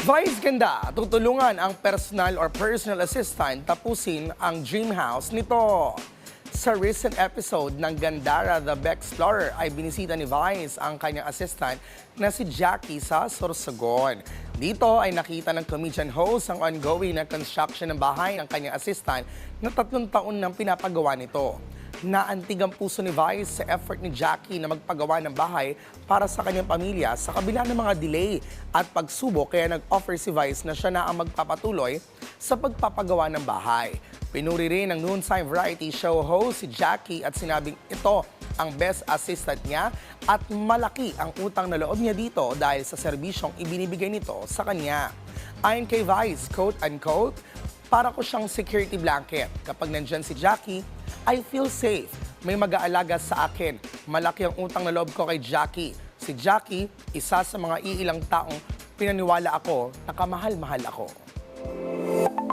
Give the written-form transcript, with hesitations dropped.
Vice ganda, tutulungan ang personal assistant tapusin ang dream house nito. Sa recent episode ng Gandara The Beck Explorer ay binisita ni Vice ang kanyang assistant na si Jackie sa Sorsogon. Dito ay nakita ng comedian host ang ongoing na construction ng bahay ng kanyang assistant na 3 taon nang pinapagawa nito. Naantig ang puso ni Vice sa effort ni Jackie na magpagawa ng bahay para sa kanyang pamilya sa kabila ng mga delay at pagsubok, kaya nag-offer si Vice na siya na ang magpapatuloy sa pagpapagawa ng bahay. Pinuri rin ng noontime variety show host si Jackie at sinabing ito ang best assistant niya at malaki ang utang na loob niya dito dahil sa serbisyong ibinibigay nito sa kanya. Ayon kay Vice, quote-unquote, "Para ko siyang security blanket. Kapag nandyan si Jackie, I feel safe. May mag-aalaga sa akin. Malaki ang utang na loob ko kay Jackie. Si Jackie, isa sa mga iilang taong pinaniwala ako na kamahal-mahal ako."